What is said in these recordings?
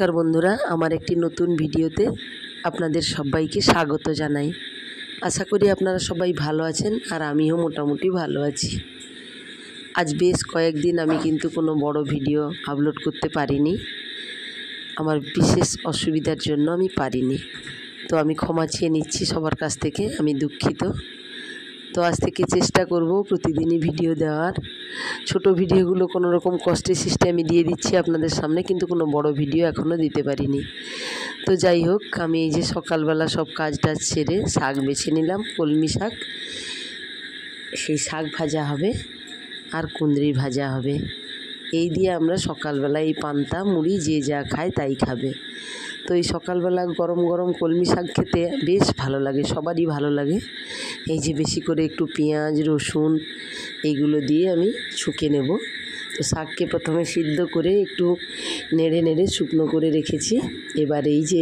নমস্কার বন্ধুরা, আমার একটি নতুন ভিডিওতে আপনাদের সবাইকে স্বাগত জানাই। আশা করি আপনারা সবাই ভালো আছেন আর আমিও মোটামুটি ভালো আছি। আজ বেশ কয়েকদিন আমি কিন্তু কোনো বড় ভিডিও আপলোড করতে পারিনি, আমার বিশেষ অসুবিধার জন্য আমি পারিনি। তো আমি ক্ষমা চেয়ে নিচ্ছি সবার কাছ থেকে, আমি দুঃখিত। তো আজ থেকে চেষ্টা করব প্রতিদিনই ভিডিও দেওয়ার। ছোট ভিডিওগুলো কোনো রকম কষ্টের সিস্টেমে দিয়ে দিচ্ছি আপনাদের সামনে, কিন্তু কোনো বড় ভিডিও এখনও দিতে পারিনি। তো যাই হোক, আমি এই যে সকালবেলা সব কাজ টাজ সেরে শাক বেছে নিলাম, কলমি শাক। সেই শাক ভাজা হবে আর কুঁদরি ভাজা হবে। এই দিয়ে আমরা সকালবেলা এই পান্তা মুড়ি যে যা খায় তাই খাবে। তো এই সকালবেলা গরম গরম কলমি শাক খেতে বেশ ভালো লাগে, সবারই ভালো লাগে। এই যে বেশি করে একটু পেঁয়াজ রসুন এইগুলো দিয়ে আমি ছুঁকে নেব। তো শাককে প্রথমে সিদ্ধ করে একটু নেড়ে নেড়ে শুকনো করে রেখেছি। এবার এই যে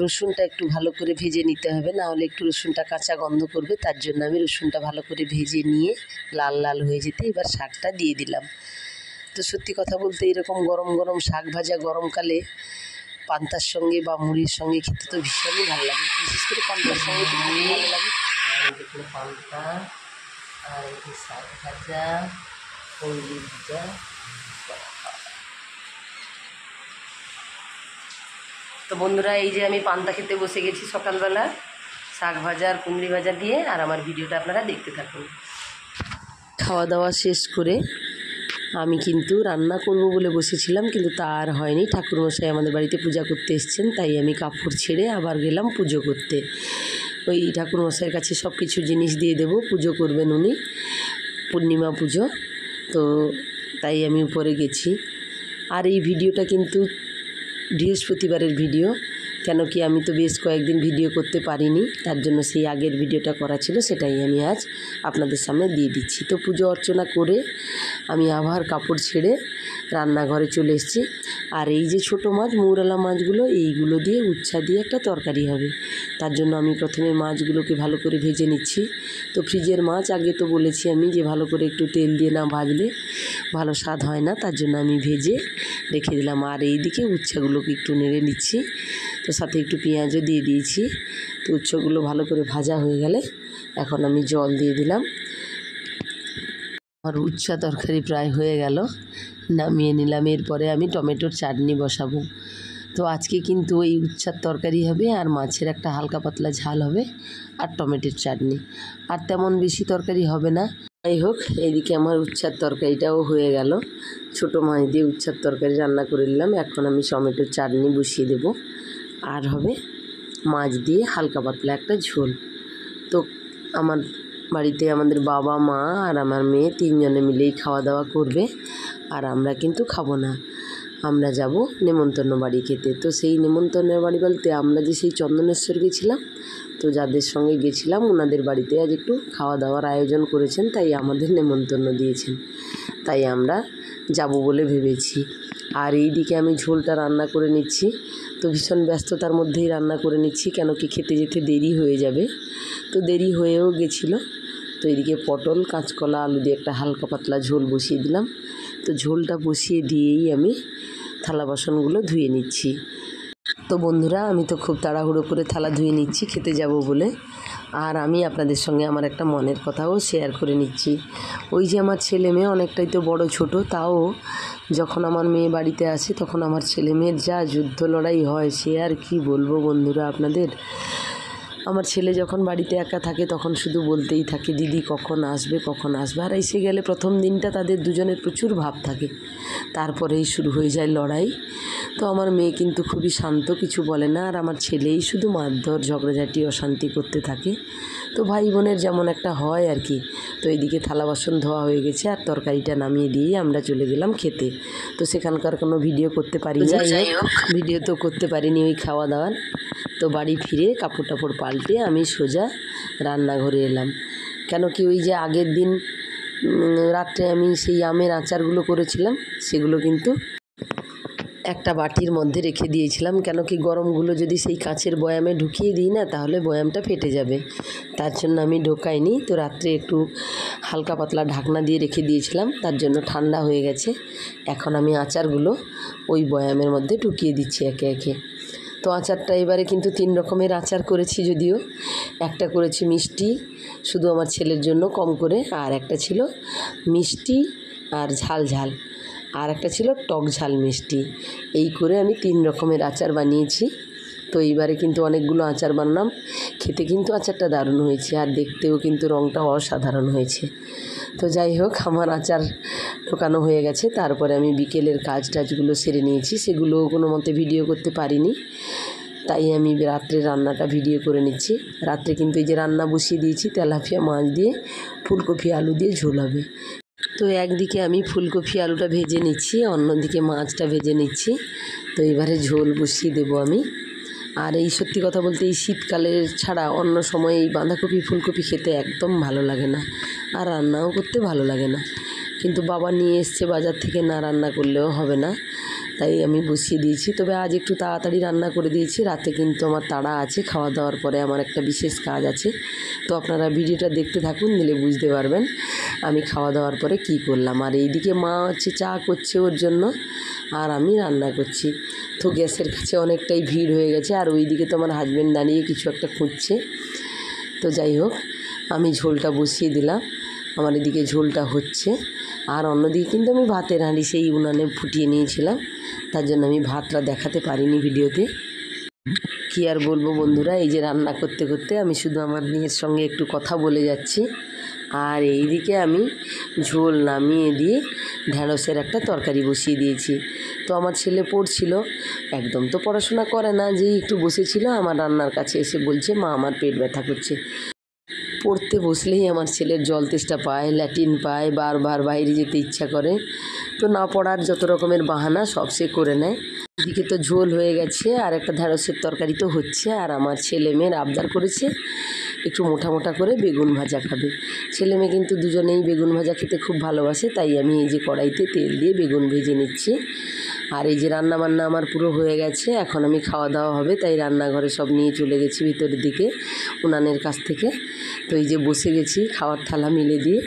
রসুনটা একটু ভালো করে ভেজে নিতে হবে, না হলে একটু রসুনটা কাঁচা গন্ধ করবে। তার জন্য আমি রসুনটা ভালো করে ভেজে নিয়ে লাল লাল হয়ে যেতে এবার শাকটা দিয়ে দিলাম। তো সত্যি কথা বলতে এরকম গরম গরম শাক ভাজা গরমকালে পান্তার সঙ্গে বা মুড়ির সঙ্গে খেতে তো ভীষণই ভালো লাগে, বিশেষ করে পান্তার সঙ্গে তো খুবই ভালো লাগে। আর দেখুন পান্তা আর একটু শাক ভাজা, কুঁদরি ভাজা। তো বন্ধুরা, এই যে আমি পান্তা খেতে বসে গেছি সকালবেলা শাক ভাজা আর কুঁদরি ভাজা দিয়ে, আর আমার ভিডিওটা আপনারা দেখতে থাকুন। খাওয়া দাওয়া শেষ করে আমি কিন্তু রান্না করব বলে বসেছিলাম, কিন্তু তা আর হয়নি। ঠাকুরমশাই আমাদের বাড়িতে পূজা করতে এসেছেন, তাই আমি কাপড় ছেড়ে আবার গেলাম পুজো করতে। ওই ঠাকুরমশাইয়ের কাছে সব কিছু জিনিস দিয়ে দেবো, পুজো করবেন উনি, পূর্ণিমা পুজো। তো তাই আমি উপরে গেছি। আর এই ভিডিওটা কিন্তু বৃহস্পতিবারের ভিডিও, কেন কি আমি তো বেশ কয়েকদিন ভিডিও করতে পারিনি, তার জন্য সেই আগের ভিডিওটা করা ছিল, সেটাই আমি আজ আপনাদের সামনে দিয়ে দিচ্ছি। তো পুজো অর্চনা করে আমি আবার কাপড় ছেড়ে রান্নাঘরে চলে এসেছি। আর এই যে ছোটো মাছ, মৌরলা মাছগুলো, এইগুলো দিয়ে উচ্ছা দিয়ে একটা তরকারি হবে। তার জন্য আমি প্রথমে মাছগুলোকে ভালো করে ভেজে নিচ্ছি। তো ফ্রিজের মাছ আগে তো বলেছি আমি যে ভালো করে একটু তেল দিয়ে না ভাজলে ভালো স্বাদ হয় না, তার জন্য আমি ভেজে রেখে দিলাম। আর এই দিকে উচ্ছাগুলোকে একটু নেড়ে নিচ্ছি, তো সাথে একটু পেঁয়াজও দিয়ে দিয়েছি। তো উচ্ছগুলো ভালো করে ভাজা হয়ে গেলে এখন আমি জল দিয়ে দিলাম। আমার উচ্ছা তরকারি প্রায় হয়ে গেল, নামিয়ে নিলাম। এরপরে আমি টমেটোর চাটনি বসাবো। তো আজকে কিন্তু এই উচ্ছার তরকারি হবে আর মাছের একটা হালকা পাতলা ঝাল হবে আর টমেটোর চাটনি, আর তেমন বেশি তরকারি হবে না। যাই হোক, এদিকে আমার উচ্ছার তরকারিটাও হয়ে গেল। ছোটো মাছ দিয়ে উচ্ছার তরকারি রান্না করে নিলাম। এখন আমি টমেটোর চাটনি বসিয়ে দেব, আর হবে মাছ দিয়ে হালকা পাতলা একটা ঝোল। তো আমার বাড়িতে আমাদের বাবা মা আর আমার মেয়ে তিনজনে মিলেই খাওয়া দাওয়া করবে, আর আমরা কিন্তু খাবো না, আমরা যাব নেমন্তন্ন বাড়ি খেতে। তো সেই নেমন্তন্নের বাড়ি বলতে আমরা যে সেই চন্দনেশ্বর গেছিলাম, তো যাদের সঙ্গে গেছিলাম ওনাদের বাড়িতে আজ একটু খাওয়া দাওয়ার আয়োজন করেছেন, তাই আমাদের নেমন্তন্ন দিয়েছেন, তাই আমরা যাব বলে ভেবেছি। আর এই দিকে আমি ঝোলটা রান্না করে নিচ্ছি। তো ভীষণ ব্যস্ততার মধ্যেই রান্না করে নিচ্ছি, কেন কি খেতে যেতে দেরি হয়ে যাবে। তো দেরি হয়েও গেছিলো। তো এদিকে পটল কাঁচকলা আলু দিয়ে একটা হালকা পাতলা ঝোল বসিয়ে দিলাম। তো ঝোলটা বসিয়ে দিয়েই আমি থালা বাসনগুলো ধুয়ে নিচ্ছি। তো বন্ধুরা, আমি তো খুব তাড়াহুড়ো করে থালা ধুয়ে নিচ্ছি খেতে যাব বলে। আর আমি আপনাদের সঙ্গে আমার একটা মনের কথাও শেয়ার করে নিচ্ছি। ওই যে আমার ছেলে মেয়ে অনেকটাই তো বড় ছোট, তাও যখন আমার মেয়ে বাড়িতে আসে তখন আমার ছেলে মেয়ের যা যুদ্ধ লড়াই হয় সে আর কি বলবো বন্ধুরা আপনাদের। আমার ছেলে যখন বাড়িতে একা থাকে তখন শুধু বলতেই থাকে, দিদি কখন আসবে কখন আসবে। আর এসে গেলে প্রথম দিনটা তাদের দুজনের প্রচুর ভাব থাকে, তারপরেই শুরু হয়ে যায় লড়াই। তো আমার মেয়ে কিন্তু খুবই শান্ত, কিছু বলে না, আর আমার ছেলেই শুধু মারধর ঝগড়াঝাটি অশান্তি করতে থাকে। তো ভাই বোনের যেমন একটা হয় আর কি। তো এইদিকে থালা বাসন ধোয়া হয়ে গেছে আর তরকারিটা নামিয়ে দিয়েই আমরা চলে গেলাম খেতে। তো সেখানকার কোনো ভিডিও করতে পারিনি, যাই হোক ভিডিও তো করতে পারিনি ওই খাওয়া দাওয়ার। তো বাড়ি ফিরে কাপড় টাপড় পাল্টে আমি সোজা রান্নাঘরে এলাম, কেন কি ওই যে আগের দিন রাত্রে আমি সেই আমের আচারগুলো করেছিলাম, সেগুলো কিন্তু একটা বাটির মধ্যে রেখে দিয়েছিলাম, কেন কি গরমগুলো যদি সেই কাঁচের বয়ামে ঢুকিয়ে দিই না তাহলে বয়ামটা ফেটে যাবে, তার জন্য আমি ঢোকাইনি। তো রাত্রে একটু হালকা পাতলা ঢাকনা দিয়ে রেখে দিয়েছিলাম, তার জন্য ঠান্ডা হয়ে গেছে। এখন আমি আচারগুলো ওই বয়ামের মধ্যে ঢুকিয়ে দিচ্ছি একে একে। তো আচারটা এবারে কিন্তু 3 রকমের আচার করেছি, যদিও একটা করেছি মিষ্টি শুধু আমার ছেলের জন্য কম করে, আর একটা ছিল মিষ্টি আর ঝাল ঝাল, আর একটা ছিল টক ঝাল মিষ্টি। এই করে আমি 3 রকমের আচার বানিয়েছি। তো এইবারে কিন্তু অনেকগুলো আচার বানালাম, খেতে কিন্তু আচারটা দারুণ হয়েছে, আর দেখতেও কিন্তু রঙটা অসাধারণ হয়েছে। তো যাই হোক, আমার আচার ঢোকানো হয়ে গেছে। তারপরে আমি বিকেলের কাজ টাজগুলো সেরে নিয়েছি, সেগুলো কোনো মতে ভিডিও করতে পারিনি, তাই আমি রাত্রে রান্নাটা ভিডিও করে নিচ্ছি। রাত্রে কিন্তু এই যে রান্না বসিয়ে দিয়েছি, তেলাপিয়া মাছ দিয়ে ফুলকপি আলু দিয়ে ঝোল হবে। তো একদিকে আমি ফুলকপি আলুটা ভেজে নিচ্ছি, অন্যদিকে মাছটা ভেজে নিচ্ছি। তো এবারে ঝোল বসিয়ে দেবো আমি। আর এই সত্যি কথা বলতে এই শীতকালের ছাড়া অন্য সময় এই বাঁধাকপি ফুলকপি খেতে একদম ভালো লাগে না, আর রান্নাও করতে ভালো লাগে না। কিন্তু বাবা নিয়ে এসছে বাজার থেকে, না রান্না করলেও হবে না, তাই আমি বসিয়ে দিয়েছি। তবে আজ একটু তাড়াতাড়ি রান্না করে দিয়েছি, রাতে কিন্তু আমার তাড়া আছে, খাওয়া দাওয়ার পরে আমার একটা বিশেষ কাজ আছে। তো আপনারা ভিডিওটা দেখতে থাকুন, দিলে বুঝতে পারবেন আমি খাওয়া দাওয়ার পরে কি করলাম। আর এইদিকে মা হচ্ছে চা করছে ওর জন্য, আর আমি রান্না করছি। তো গ্যাসের কাছে অনেকটাই ভিড় হয়ে গেছে, আর ওইদিকে তো আমার হাজব্যান্ড দাঁড়িয়ে কিছু একটা খুঁজছে। তো যাই হোক, আমি ঝোলটা বসিয়ে দিলাম, আমার এদিকে ঝোলটা হচ্ছে। আর অন্যদিকে কিন্তু আমি ভাতের হাঁড়ি সেই উনানে ফুটিয়ে নিয়েছিলাম, তার জন্য আমি ভাতটা দেখাতে পারিনি ভিডিওতে। কী আর বলবো বন্ধুরা, এই যে রান্না করতে করতে আমি শুধু আমার মেয়ের সঙ্গে একটু কথা বলে যাচ্ছি। আর এইদিকে আমি ঝোল নামিয়ে দিয়ে ঢ্যাঁড়সের একটা তরকারি বসিয়ে দিয়েছি। তো আমার ছেলে পড়ছিল, একদম তো পড়াশোনা করে না, যেই একটু বসেছিল আমার রান্নার কাছে এসে বলছে, মা আমার পেট ব্যথা করছে। পড়তে বসলেই আমার ছেলের জল তেষ্টা পায়, ল্যাটিন পায়, বারবার বাইরে যেতে ইচ্ছা করে। তো না পড়ার যত রকমের বাহানা সব সে করে নেয়। এদিকে তো ঝোল হয়ে গেছে, আর একটা ঢ্যাঁড়সের তরকারি তো হচ্ছে। আর আমার ছেলে মেয়ের আবদার করেছে একটু মোটা মোটা করে বেগুন ভাজা খাবে। ছেলে মেয়ে কিন্তু দুজনেই বেগুন ভাজা খেতে খুব ভালোবাসে, তাই আমি এই যে কড়াইতে তেল দিয়ে বেগুন ভেজে নিচ্ছি। আর এই যে রান্না বান্না আমার পুরো হয়ে গেছে, এখন আমি খাওয়া দাওয়া হবে, তাই রান্নাঘরে সব নিয়ে চলে গেছি ভিতরের দিকে উনানের কাছ থেকে। তো এই যে বসে গেছি, খাওয়ার থালা মিলে দিয়ে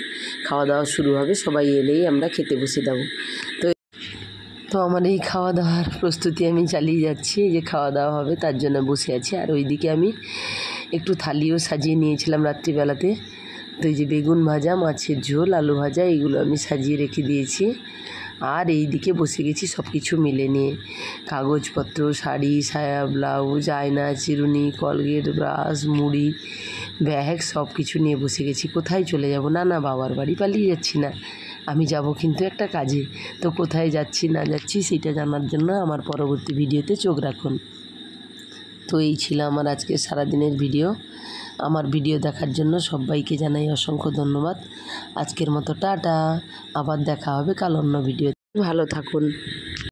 খাওয়া দাওয়া শুরু হবে, সবাই এলেই আমরা খেতে বসে দেবো। তো আমার এই খাওয়া দাওয়ার প্রস্তুতি আমি চালিয়ে যাচ্ছি, এই যে খাওয়া দাওয়া হবে তার জন্য বসে আছি। আর ওইদিকে আমি একটু থালিও সাজিয়ে নিয়েছিলাম রাত্রিবেলাতে। তো এই যে বেগুন ভাজা, মাছের ঝোল, আলু ভাজা, এইগুলো আমি সাজিয়ে রেখে দিয়েছি। আর এই দিকে বসে গেছি সব কিছু মিলে নিয়ে, কাগজপত্র, শাড়ি, সায়া, ব্লাউজ, আয়না, চিরুনি, কলগেট, ব্রাশ, মুড়ি, ব্যাগ সব কিছু নিয়ে বসে গেছি। কোথায় চলে যাব? না বাবার বাড়ি পালিয়ে যাচ্ছি না, আমি যাব কিন্তু একটা কাজে। তো কোথায় যাচ্ছি না যাচ্ছি সেটা জানার জন্য আমার পরবর্তী ভিডিওতে চোখ রাখুন। তো এই ছিল আমার আজকে সারাদিনের ভিডিও। আমার ভিডিও দেখার জন্য সবাইকে জানাই অসংখ্য ধন্যবাদ। আজকের মতো টাটা, আবার দেখা হবে কাল অন্য ভিডিওতে। ভালো থাকুন।